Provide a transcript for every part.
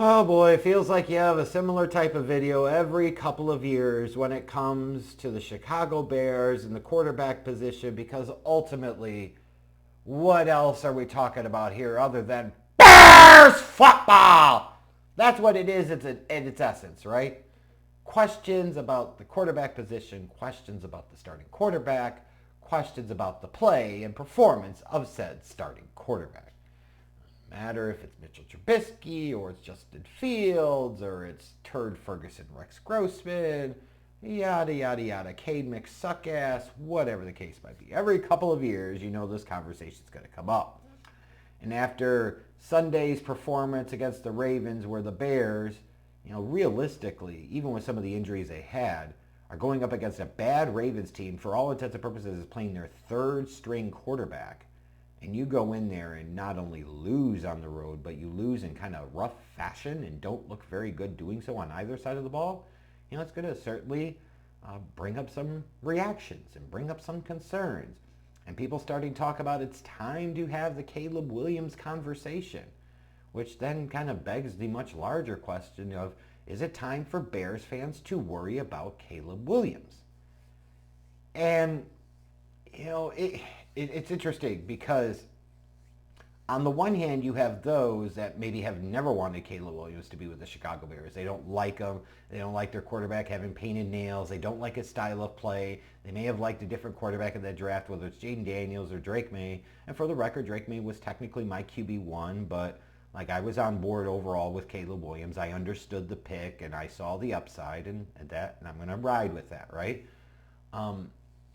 Oh boy, it feels like you have a similar type of video every couple of years when it comes to the Chicago Bears and the quarterback position because ultimately, what else are we talking about here other than Bears football? That's what it is in its essence, right? Questions about the quarterback position, questions about the starting quarterback, questions about the play and performance of said starting quarterback. Matter if it's Mitchell Trubisky or it's Justin Fields or it's Turd Ferguson, Rex Grossman, yada yada yada, Cade McSuckass, whatever the case might be. Every couple of years, you know this conversation's going to come up. And after Sunday's performance against the Ravens, where the Bears, realistically, even with some of the injuries they had, are going up against a bad Ravens team, for all intents and purposes, is playing their third string quarterback, and you go in there and not only lose on the road, but you lose in kind of rough fashion and don't look very good doing so on either side of the ball, it's going to certainly bring up some reactions and bring up some concerns. And people starting to talk about it's time to have the Caleb Williams conversation, which then kind of begs the much larger question of, is it time for Bears fans to worry about Caleb Williams? And, it's interesting because on the one hand, you have those that maybe have never wanted Caleb Williams to be with the Chicago Bears. They don't like him. They don't like their quarterback having painted nails. They don't like his style of play. They may have liked a different quarterback in that draft, whether it's Jaden Daniels or Drake May. And for the record, Drake May was technically my QB1, but I was on board overall with Caleb Williams. I understood the pick and I saw the upside and I'm going to ride with that, right?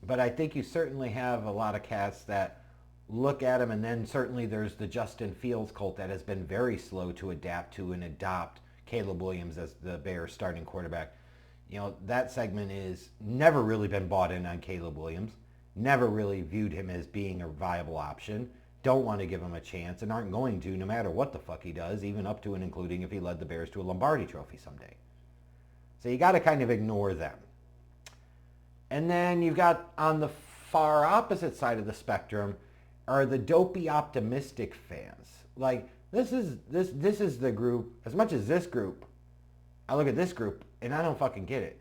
But I think you certainly have a lot of cats that look at him, and then certainly there's the Justin Fields cult that has been very slow to adapt to and adopt Caleb Williams as the Bears starting quarterback. That segment is never really been bought in on Caleb Williams, never really viewed him as being a viable option, don't want to give him a chance, and aren't going to no matter what the fuck he does, even up to and including if he led the Bears to a Lombardi trophy someday. So you got to kind of ignore them. And then you've got on the far opposite side of the spectrum are the dopey optimistic fans. This is the group, as much as this group, I look at this group and I don't fucking get it.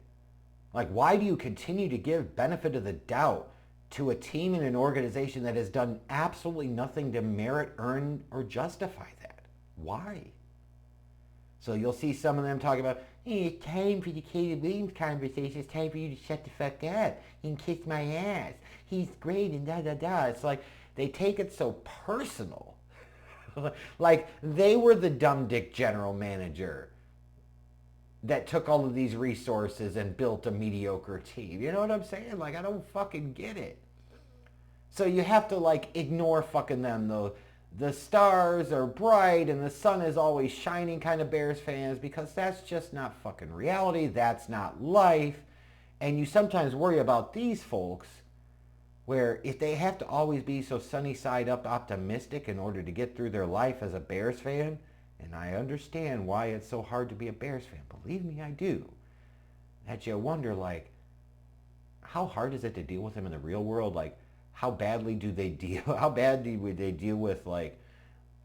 Why do you continue to give benefit of the doubt to a team and an organization that has done absolutely nothing to merit, earn, or justify that? Why? So you'll see some of them talking about, hey, it's time for the Caleb Williams conversation. It's time for you to shut the fuck up. You can kiss my ass. He's great and da-da-da. It's like they take it so personal. They were the dumb dick general manager that took all of these resources and built a mediocre team. You know what I'm saying? I don't fucking get it. So you have to ignore fucking them though. The stars are bright and the sun is always shining kind of Bears fans, because that's just not fucking reality. That's not life. And you sometimes worry about these folks where if they have to always be so sunny side up optimistic in order to get through their life as a Bears fan, and I understand why it's so hard to be a Bears fan, believe me, I do, that you wonder how hard is it to deal with them in the real world? How badly do they deal? How badly would they deal with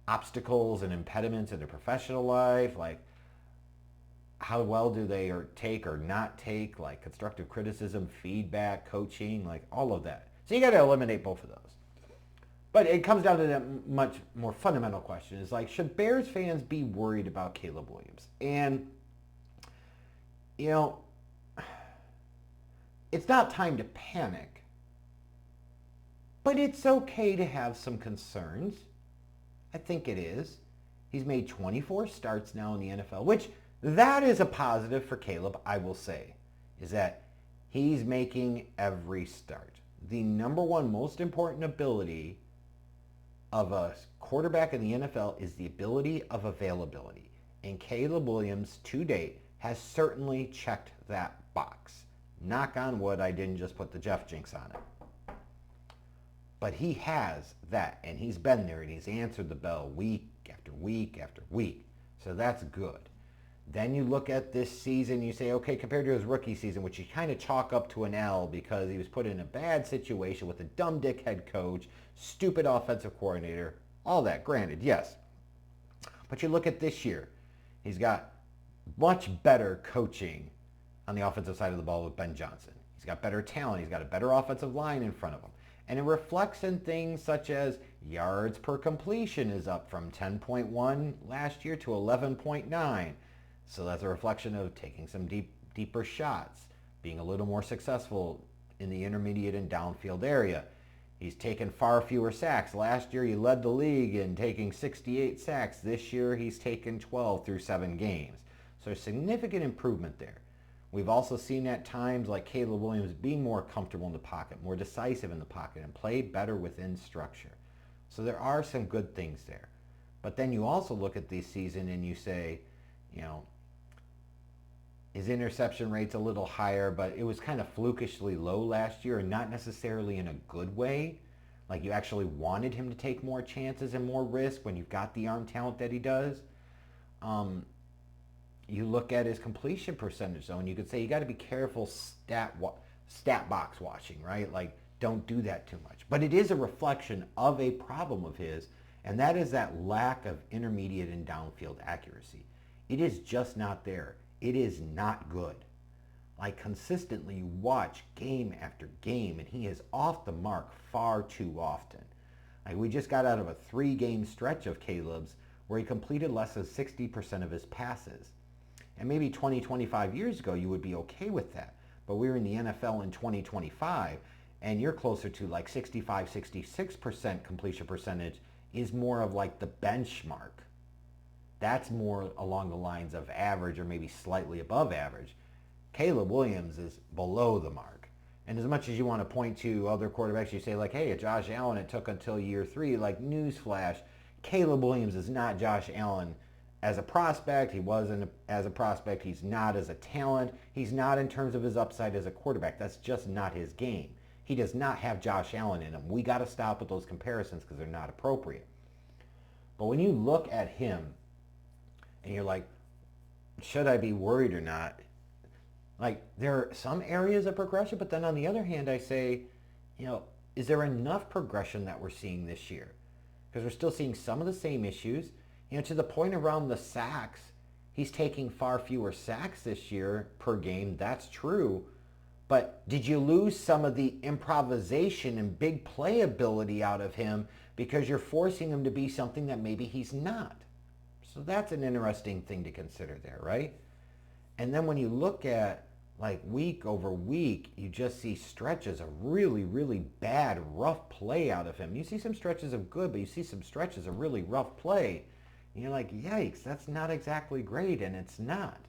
obstacles and impediments in their professional life? How well do they take or not take constructive criticism, feedback, coaching, all of that. So you got to eliminate both of those. But it comes down to that much more fundamental question: is should Bears fans be worried about Caleb Williams? And it's not time to panic. But it's okay to have some concerns. I think it is. He's made 24 starts now in the NFL, which that is a positive for Caleb, I will say, is that he's making every start. The number one most important ability of a quarterback in the NFL is the ability of availability. And Caleb Williams, to date, has certainly checked that box. Knock on wood, I didn't just put the Jeff jinx on it. But he has that, and he's been there, and he's answered the bell week after week after week. So that's good. Then you look at this season, you say, okay, compared to his rookie season, which you kind of chalk up to an L because he was put in a bad situation with a dumb dick head coach, stupid offensive coordinator, all that, granted, yes. But you look at this year, He's got much better coaching on the offensive side of the ball with Ben Johnson. He's got better talent. He's got a better offensive line in front of him. And it reflects in things such as yards per completion is up from 10.1 last year to 11.9. So that's a reflection of taking some deeper shots, being a little more successful in the intermediate and downfield area. He's taken far fewer sacks. Last year he led the league in taking 68 sacks. This year he's taken 12 through 7 games. So significant improvement there. We've also seen at times like Caleb Williams be more comfortable in the pocket, more decisive in the pocket, and play better within structure. So there are some good things there. But then you also look at this season and you say, you know, his interception rate's a little higher, but it was kind of flukishly low last year and not necessarily in a good way. Like you actually wanted him to take more chances and more risk when you've got the arm talent that he does. You look at his completion percentage though, and you could say you got to be careful stat box watching, right? Like don't do that too much. But it is a reflection of a problem of his, and that is that lack of intermediate and downfield accuracy. It is just not there. It is not good. Like consistently you watch game after game, and he is off the mark far too often. Like we just got out of a 3-game stretch of Caleb's where he completed less than 60% of his passes. And maybe 20, 25 years ago, you would be okay with that. But we're in the NFL in 2025, and you're closer to like 65, 66% completion percentage is more of like the benchmark. That's more along the lines of average or maybe slightly above average. Caleb Williams is below the mark. And as much as you want to point to other quarterbacks, you say like, hey, Josh Allen, it took until year 3, like newsflash, Caleb Williams is not Josh Allen as a prospect. He wasn't as a prospect. He's not as a talent. He's not in terms of his upside as a quarterback. That's just not his game. He does not have Josh Allen in him. We got to stop with those comparisons because they're not appropriate. But when you look at him and you're like, should I be worried or not? Like there are some areas of progression, but then on the other hand, I say, you know, is there enough progression that we're seeing this year? Because we're still seeing some of the same issues. You know, to the point around the sacks, he's taking far fewer sacks this year per game. That's true. But did you lose some of the improvisation and big playability out of him because you're forcing him to be something that maybe he's not? So that's an interesting thing to consider there, right? And then when you look at like week over week, you just see stretches of really, really bad, rough play out of him. You see some stretches of good, but you see some stretches of really rough play. And you're like, yikes, that's not exactly great, and it's not.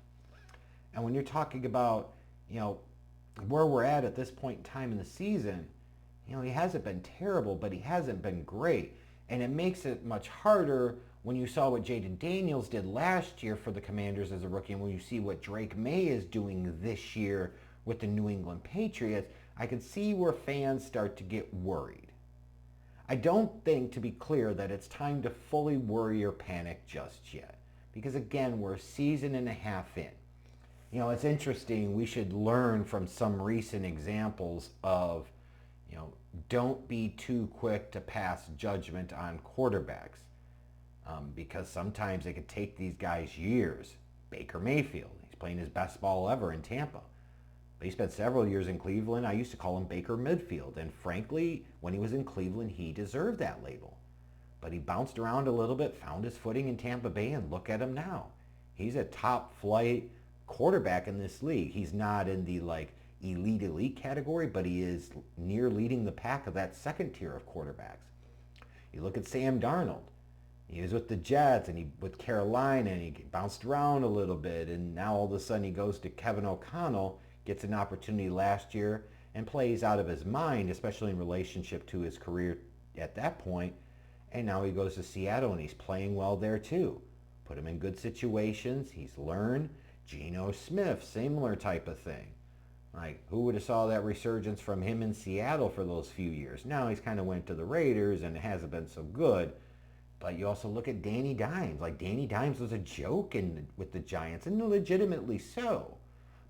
And when you're talking about, you know, where we're at this point in time in the season, you know, he hasn't been terrible, but he hasn't been great. And it makes it much harder when you saw what Jaden Daniels did last year for the Commanders as a rookie, and when you see what Drake May is doing this year with the New England Patriots, I can see where fans start to get worried. I don't think, to be clear, that it's time to fully worry or panic just yet. Because again, we're a season and a half in. You know, it's interesting. We should learn from some recent examples of, you know, don't be too quick to pass judgment on quarterbacks. Because sometimes it could take these guys years. Baker Mayfield, he's playing his best ball ever in Tampa. But he spent several years in Cleveland. I used to call him Baker Midfield. And frankly, when he was in Cleveland, he deserved that label. But he bounced around a little bit, found his footing in Tampa Bay, and look at him now. He's a top flight quarterback in this league. He's not in the like elite category, but he is near leading the pack of that second tier of quarterbacks. You look at Sam Darnold. He was with the Jets and he with Carolina, and he bounced around a little bit, and now all of a sudden he goes to Kevin O'Connell, gets an opportunity last year and plays out of his mind, especially in relationship to his career at that point. And now he goes to Seattle and he's playing well there too. Put him in good situations. He's learned. Geno Smith, similar type of thing. Like, who would have saw that resurgence from him in Seattle for those few years? Now he's kind of went to the Raiders and it hasn't been so good. But you also look at Danny Dimes. Like, Danny Dimes was a joke with the Giants, and legitimately so.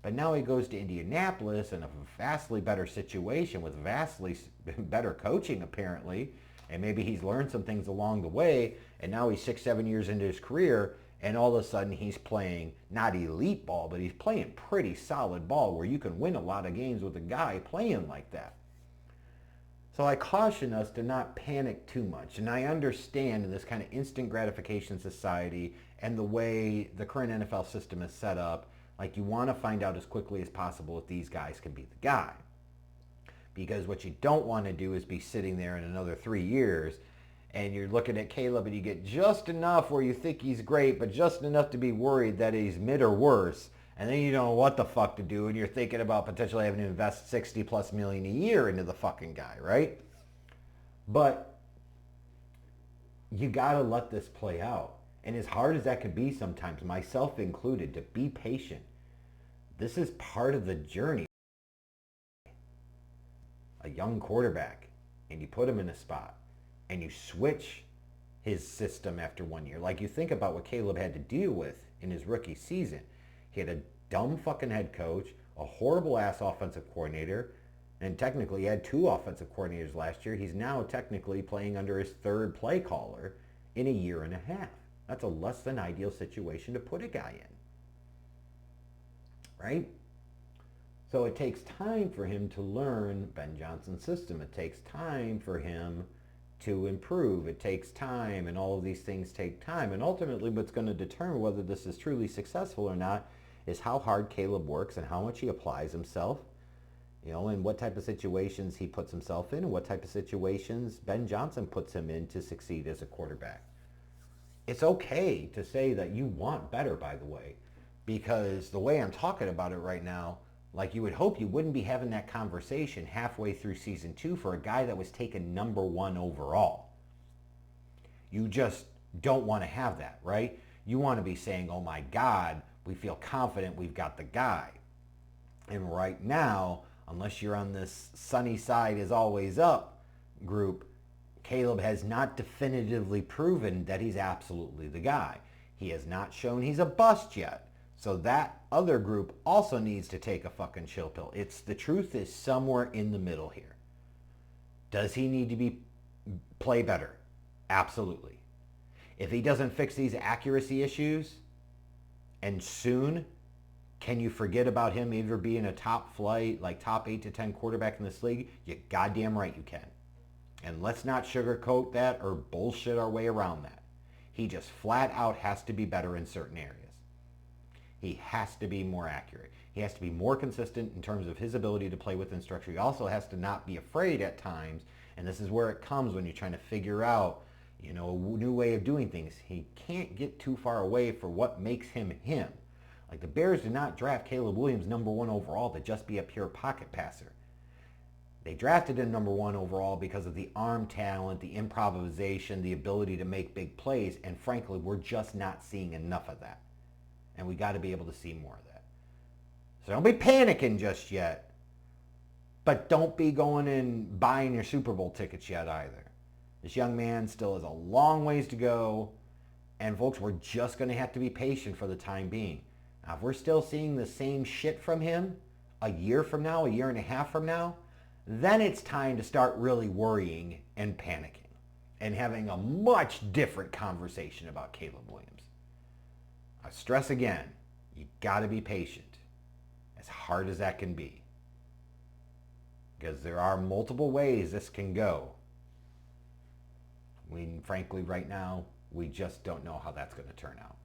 But now he goes to Indianapolis in a vastly better situation with vastly better coaching, apparently. And maybe he's learned some things along the way. And now he's 6, 7 years into his career. And all of a sudden he's playing not elite ball, but he's playing pretty solid ball where you can win a lot of games with a guy playing like that. So I caution us to not panic too much. And I understand in this kind of instant gratification society and the way the current NFL system is set up, like you want to find out as quickly as possible if these guys can be the guy. Because what you don't want to do is be sitting there in another 3 years and you're looking at Caleb and you get just enough where you think he's great, but just enough to be worried that he's mid or worse. And then you don't know what the fuck to do, and you're thinking about potentially having to invest 60 plus million a year into the fucking guy, right? But you gotta let this play out. And as hard as that can be sometimes, myself included, to be patient. This is part of the journey. A young quarterback, and you put him in a spot, and you switch his system after 1 year. Like you think about what Caleb had to deal with in his rookie season. He had a dumb fucking head coach, a horrible ass offensive coordinator, and technically he had 2 offensive coordinators last year. He's now technically playing under his 3rd play caller in a year and a half. That's a less than ideal situation to put a guy in. Right? So it takes time for him to learn Ben Johnson's system. It takes time for him to improve. It takes time, and all of these things take time. And ultimately what's going to determine whether this is truly successful or not is how hard Caleb works and how much he applies himself, and what type of situations he puts himself in and what type of situations Ben Johnson puts him in to succeed as a quarterback. It's okay to say that you want better, by the way, because the way I'm talking about it right now, like you would hope you wouldn't be having that conversation halfway through season 2 for a guy that was taken number 1 overall. You just don't want to have that, right? You want to be saying, oh my God, we feel confident we've got the guy. And right now, unless you're on this sunny side is always up group, Caleb has not definitively proven that he's absolutely the guy. He has not shown he's a bust yet. So that other group also needs to take a fucking chill pill. The truth is somewhere in the middle here. Does he need to play better? Absolutely. If he doesn't fix these accuracy issues, and soon, can you forget about him either being a top flight, like top 8 to 10 quarterback in this league? You goddamn right you can. And let's not sugarcoat that or bullshit our way around that. He just flat out has to be better in certain areas. He has to be more accurate. He has to be more consistent in terms of his ability to play within structure. He also has to not be afraid at times, and this is where it comes when you're trying to figure out, a new way of doing things. He can't get too far away for what makes him him. Like the Bears did not draft Caleb Williams number 1 overall to just be a pure pocket passer. They drafted him number 1 overall because of the arm talent, the improvisation, the ability to make big plays, and frankly, we're just not seeing enough of that. And we got to be able to see more of that. So don't be panicking just yet, but don't be going and buying your Super Bowl tickets yet either. This young man still has a long ways to go, and folks, we're just going to have to be patient for the time being. Now, if we're still seeing the same shit from him a year from now, a year and a half from now, then it's time to start really worrying and panicking and having a much different conversation about Caleb Williams. I stress again, you got to be patient, as hard as that can be, because there are multiple ways this can go. Frankly, right now, we just don't know how that's going to turn out.